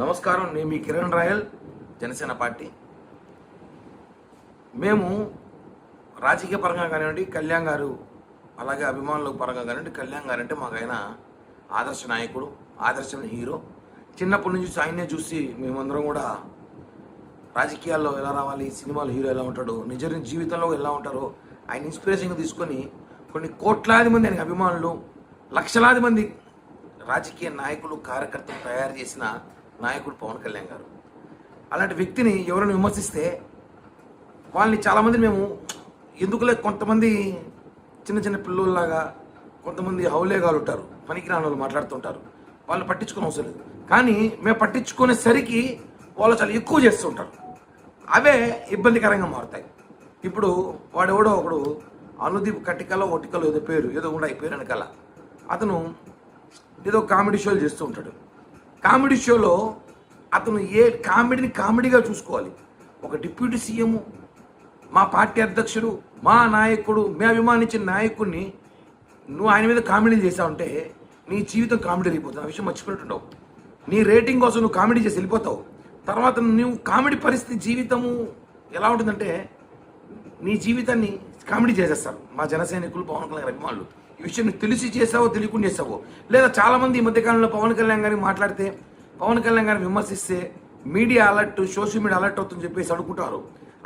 నమస్కారం. నేను మీ Kiran royal, Janasena party. మేము రాజకీయ పరంగా కానివ్వండి, కళ్యాణ్ గారు అలాగే అభిమానుల పరంగా కానివ్వండి, కళ్యాణ్ గారు అంటే మాకు ఆయన ఆదర్శ నాయకుడు, ఆదర్శమైన హీరో. చిన్నప్పటి నుంచి ఆయన్నే చూసి మేమందరం కూడా రాజకీయాల్లో ఎలా రావాలి, సినిమాలో హీరో ఎలా ఉంటాడు, నిజ జీవితంలో ఎలా ఉంటారో ఆయన ఇన్స్పిరేషన్గా తీసుకొని కొన్ని కోట్లాది మంది ఆయన అభిమానులు, లక్షలాది మంది రాజకీయ నాయకులు, కార్యకర్తలు తయారు చేసిన నాయకుడు పవన్ కళ్యాణ్ గారు. అలాంటి వ్యక్తిని ఎవరైనా విమర్శిస్తే వాళ్ళని చాలామంది మేము ఎందుకులే, కొంతమంది చిన్న చిన్న పిల్లల్లాగా, కొంతమంది హౌలేగాలు ఉంటారు, పనికిరాని వాళ్ళు మాట్లాడుతుంటారు, వాళ్ళు పట్టించుకునే అవసరం లేదు. కానీ మేము పట్టించుకునేసరికి వాళ్ళు చాలా ఎక్కువ చేస్తుంటారు, అవే ఇబ్బందికరంగా మారుతాయి. ఇప్పుడు వాడెవడో ఒకడు అనుదీప్ కటికలో ఒటికలో ఏదో పేరు ఏదో కూడా ఈ పేరు వెనకాల అతను ఏదో కామెడీ షోలు చేస్తూ ఉంటాడు. కామెడీ షోలో అతను ఏ కామెడీని కామెడీగా చూసుకోవాలి. ఒక డిప్యూటీ సీఎం, మా పార్టీ అధ్యక్షుడు, మా నాయకుడు, మేము అభిమానించిన నాయకుడిని నువ్వు ఆయన మీద కామెడీలు చేసావంటే నీ జీవితం కామెడీ అయిపోతుంది. ఆ విషయం మర్చిపోతుంటావు. నీ రేటింగ్ కోసం నువ్వు కామెడీ చేసి వెళ్ళిపోతావు. తర్వాత నువ్వు కామెడీ పరిస్థితి జీవితము ఎలా ఉంటుందంటే నీ జీవితాన్ని కామెడీ చేసేస్తారు మా జన సైనికులు, పవన్ కళ్యాణ్ అభిమానులు. ఈ విషయం నువ్వు తెలిసి చేసావో తెలియకుండా చేసావో, లేదా చాలామంది ఈ మధ్యకాలంలో పవన్ కళ్యాణ్ గారిని మాట్లాడితే, పవన్ కళ్యాణ్ గారిని విమర్శిస్తే media alert, social media alert అవుతుందని చెప్పేసి అనుకుంటారు.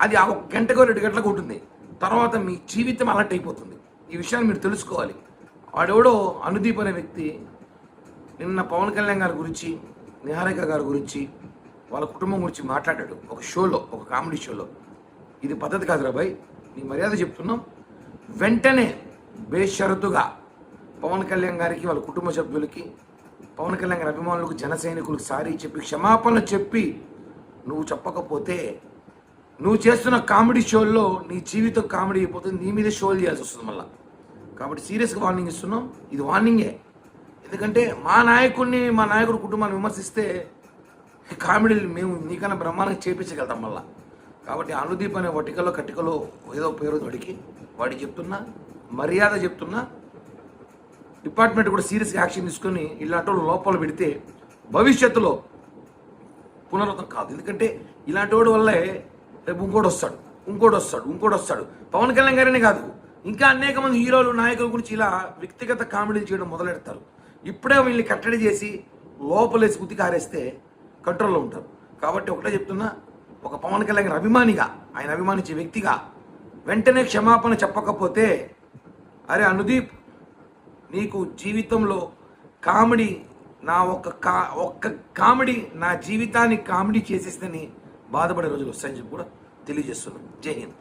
అది ఆ 1 గంటకో 2 గంటలకు ఉంటుంది, తర్వాత మీ జీవితం అలర్ట్ అయిపోతుంది. ఈ విషయాన్ని మీరు తెలుసుకోవాలి. వాడెవడో అనుదీప్ అనే వ్యక్తి నిన్న పవన్ కళ్యాణ్ గారి గురించి, నిహారిక గారి గురించి, వాళ్ళ కుటుంబం గురించి మాట్లాడాడు ఒక షోలో, ఒక కామెడీ షోలో. ఇది పద్ధతి కాదురా భయ్, నీ మర్యాద చెప్తున్నాం. వెంటనే బేషరతుగా పవన్ కళ్యాణ్ గారికి, వాళ్ళ కుటుంబ సభ్యులకి, పవన్ కళ్యాణ్ గారి అభిమానులకు, జన సైనికులకు సారీ చెప్పి, క్షమాపణ చెప్పి, నువ్వు చెప్పకపోతే నువ్వు చేస్తున్న కామెడీ షోల్లో నీ జీవితం కామెడీ అయిపోతుంది, నీ మీద షోలు చేయాల్సి వస్తుంది మళ్ళీ. కాబట్టి సీరియస్గా వార్నింగ్ ఇస్తున్నాం. ఇది వార్నింగే. ఎందుకంటే మా నాయకుడిని, మా నాయకుడి కుటుంబాన్ని విమర్శిస్తే కామెడీలు మేము నీకన్నా బ్రహ్మాండంగా చేపించగలుగుతాం మళ్ళీ. కాబట్టి అనుదీప్ అనే వటికలో కటికలో ఏదో పేరు వాడికి చెప్తున్నా, మర్యాద చెప్తున్నా. డిపార్ట్మెంట్ కూడా సీరియస్గా యాక్షన్ తీసుకొని ఇలాంటి వాళ్ళు లోపల పెడితే భవిష్యత్తులో పునరావృతం కాదు. ఎందుకంటే ఇలాంటి వాడి వల్లే రేపు ఇంకోటి వస్తాడు. పవన్ కళ్యాణ్ గారనే కాదు, ఇంకా అనేక మంది హీరోలు, నాయకుల గురించి ఇలా వ్యక్తిగత కామెడీలు చేయడం మొదలెడతారు. ఇప్పుడే వీళ్ళని కట్టడి చేసి లోపలేసి గుత్తి కారేస్తే కంట్రోల్లో ఉంటారు. కాబట్టి ఒకటే చెప్తున్నా, ఒక పవన్ కళ్యాణ్ గారి అభిమానిగా, ఆయన అభిమానించే వ్యక్తిగా వెంటనే క్షమాపణ చెప్పకపోతే, అరే అనుదీప్, నీకు జీవితంలో కామెడీ, నా ఒక్క కామెడీ నా జీవితాన్ని కామెడీ చేసేస్తేని బాధపడే రోజులు వస్తాయని చెప్పి కూడా తెలియజేస్తున్నాను. జై హింద్.